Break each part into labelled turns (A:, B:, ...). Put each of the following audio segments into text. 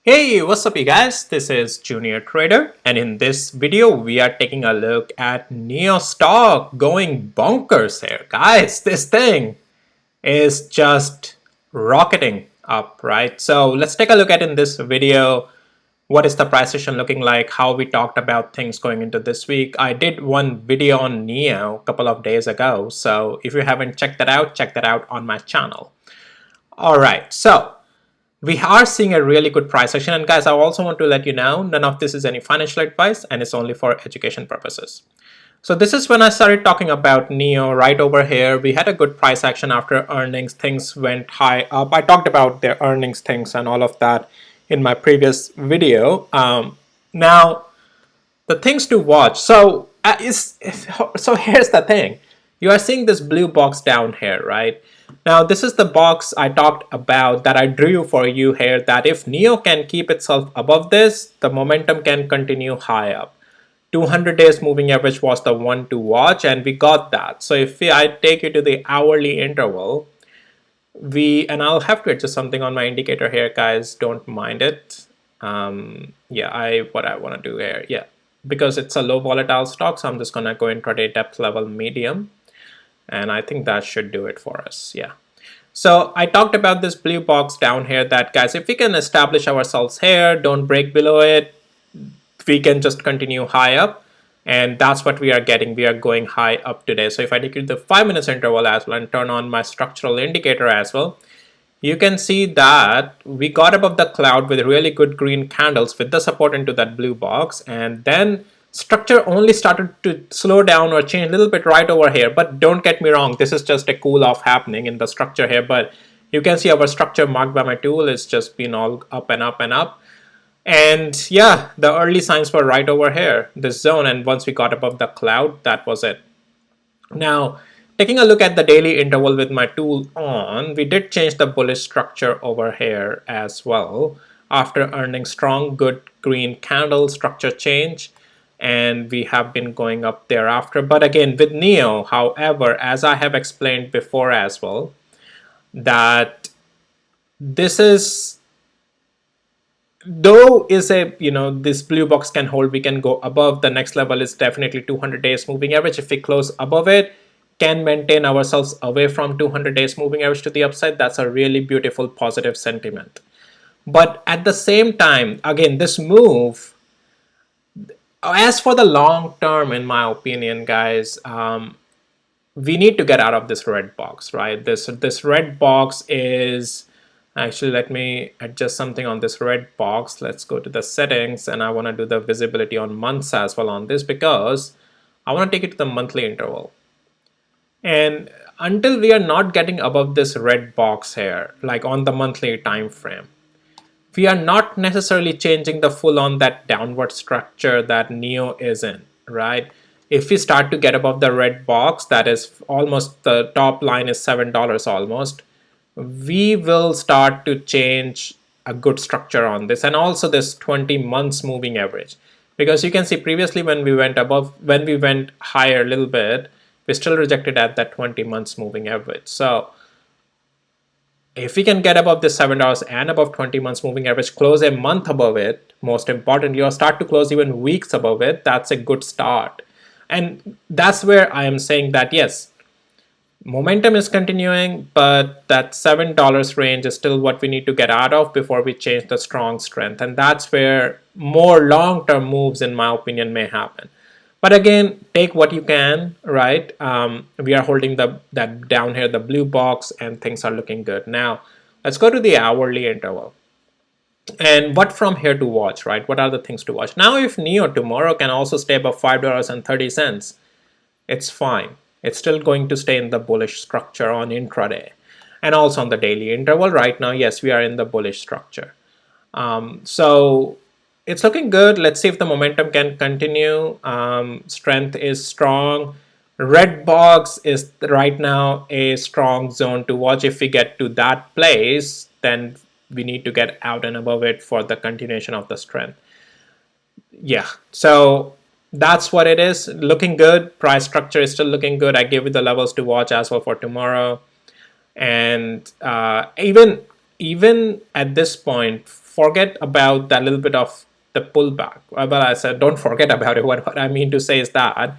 A: Hey, what's up you guys? This is Junior Trader, and in this video we are taking a look at NIO stock going bonkers here. Guys, this thing is just rocketing up, right? So let's take a look at in this video what is the price session looking like, how we talked about things going into this week. I did one video on NIO a couple of days ago, so if you haven't checked that out, check that out on my channel. All right, so we are seeing a really good price action, and guys, I also want to let you know none of this is any financial advice and it's only for education purposes. So this is when I started talking about NIO right over here. We had a good price action after earnings. Things went high up. I talked about their earnings things and all of that in my previous video. Now the things to watch. So here's the thing. You are seeing this blue box down here, right? Now this is the box I talked about that I drew for you here, that if NIO can keep itself above this, the momentum can continue high up. 200 days moving average was the one to watch, and we got that. So if I take you to the hourly interval, and I'll have to adjust something on my indicator here, guys, don't mind it. What I want to do here, because it's a low volatile stock, so I'm just gonna go intraday depth level medium, and I think that should do it for us. So I talked about this blue box down here, that guys, if we can establish ourselves here, don't break below it, we can just continue high up, and that's what we are getting. We are going high up today. So if I take you to the 5 minutes interval as well and turn on my structural indicator as well, you can see that we got above the cloud with really good green candles with the support into that blue box, and then structure only started to slow down or change a little bit right over here. But don't get me wrong, this is just a cool off happening in the structure here, but you can see our structure marked by my tool is just been all up and up and up. And yeah, the early signs were right over here, this zone, and once we got above the cloud, that was it. Now, taking a look at the daily interval with my tool on, we did change the bullish structure over here as well after earning strong, good green candle structure change, and we have been going up thereafter. But again, with NIO, however, as I have explained before as well, that this is, though is a, this blue box can hold, we can go above. The next level is definitely 200 days moving average. If we close above it, can maintain ourselves away from 200 days moving average to the upside, that's a really beautiful positive sentiment. But at the same time, again, this move, as for the long term, in my opinion, guys, we need to get out of this red box, right? This red box is, actually, let me adjust something on this red box. Let's go to the settings, and I want to do the visibility on months as well on this, because I want to take it to the monthly interval. And until we are not getting above this red box here, like on the monthly time frame, we are not necessarily changing the full on that downward structure that NIO is in, right? If we start to get above the red box, that is almost, the top line is $7 almost, we will start to change a good structure on this, and also this 20 months moving average, because you can see previously when we went higher a little bit, we still rejected at that 20 months moving average. So if we can get above this $7 and above 20 months moving average, close a month above it, most importantly, or start to close even weeks above it, that's a good start. And that's where I am saying that yes, momentum is continuing, but that $7 range is still what we need to get out of before we change the strong strength. And that's where more long-term moves, in my opinion, may happen. But again, take what you can, right? We are holding that down here, the blue box, and things are looking good. Now, let's go to the hourly interval. And what from here to watch, right? What are the things to watch? Now, if NIO tomorrow can also stay above $5.30, it's fine. It's still going to stay in the bullish structure on intraday. And also on the daily interval right now, yes, we are in the bullish structure. So it's looking good. Let's see if the momentum can continue. Strength is strong. Red box is right now a strong zone to watch. If we get to that place, then we need to get out and above it for the continuation of the strength. Yeah, so that's what it is. Looking good. Price structure is still looking good. I gave you the levels to watch as well for tomorrow. And even even at this point, forget about that little bit of the pullback. But I said, don't forget about it. What I mean to say is that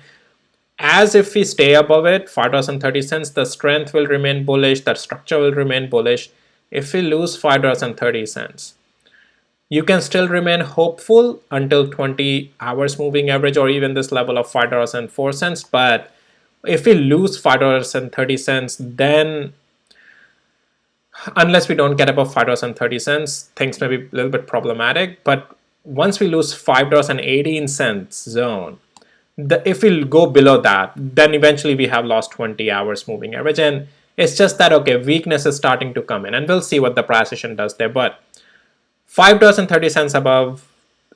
A: as if we stay above it, $5.30, the strength will remain bullish, the structure will remain bullish. If we lose $5.30, you can still remain hopeful until 20 hours moving average or even this level of $5.04. But if we lose $5.30, then unless we don't get above $5.30, things may be a little bit problematic. But once we lose $5.18 zone, if we go below that, then eventually we have lost 20 hours moving average. And it's just that, okay, weakness is starting to come in, and we'll see what the price action does there. But $5.30 above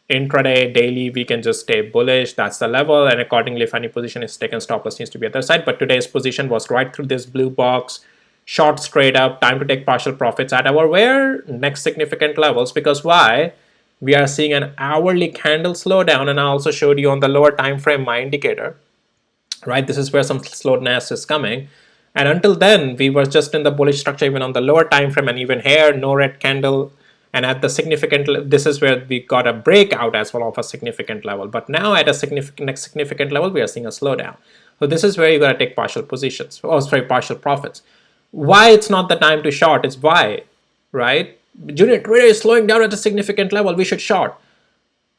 A: intraday, daily, we can just stay bullish. That's the level, and accordingly, if any position is taken, stop loss needs to be at the side. But today's position was right through this blue box, short straight up, time to take partial profits at our where next significant levels. Because why? We are seeing an hourly candle slowdown, and I also showed you on the lower time frame my indicator, right? This is where some slowness is coming. And until then, we were just in the bullish structure even on the lower time frame, and even here, no red candle. And at the significant, this is where we got a breakout as well of a significant level. But now at a next significant level, we are seeing a slowdown. So this is where you got to take partial positions, oh sorry, partial profits. Why it's not the time to short? It's why, right? Junior trader is slowing down at a significant level. We should short.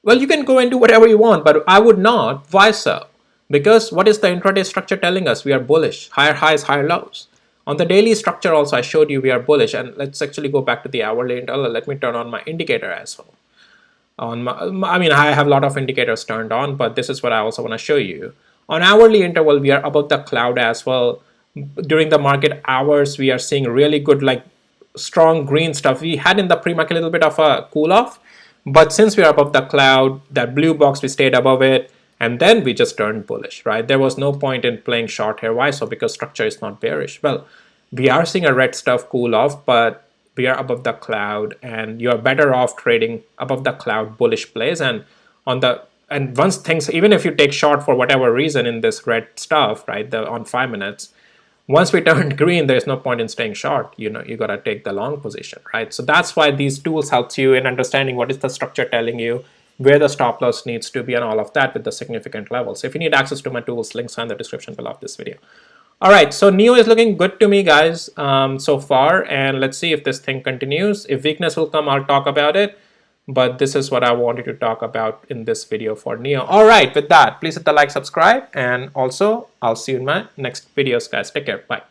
A: Well, you can go and do whatever you want, but I would not. Why so? Because what is the intraday structure telling us? We are bullish. Higher highs, higher lows. On the daily structure also, I showed you we are bullish. And let's actually go back to the hourly interval. Let me turn on my indicator as well. I have a lot of indicators turned on, but this is what I also want to show you. On hourly interval, we are above the cloud as well. During the market hours, we are seeing really good, like strong green stuff. We had in the pre-market a little bit of a cool off, but since we are above the cloud, that blue box, we stayed above it, and then we just turned bullish, right? There was no point in playing short here. Why so? Because structure is not bearish. Well, we are seeing a red stuff cool off, but we are above the cloud, and you're better off trading above the cloud bullish plays. And once things, even if you take short for whatever reason in this red stuff, right, on 5 minutes, once we turned green, there's no point in staying short. You got to take the long position, right? So that's why these tools helps you in understanding what is the structure telling you, where the stop loss needs to be, and all of that with the significant levels. If you need access to my tools, links are in the description below of this video. All right, so NIO is looking good to me, guys, so far. And let's see if this thing continues. If weakness will come, I'll talk about it. But this is what I wanted to talk about in this video for NIO. All right, with that, please hit the like, subscribe, and also I'll see you in my next videos, guys. Take care. Bye.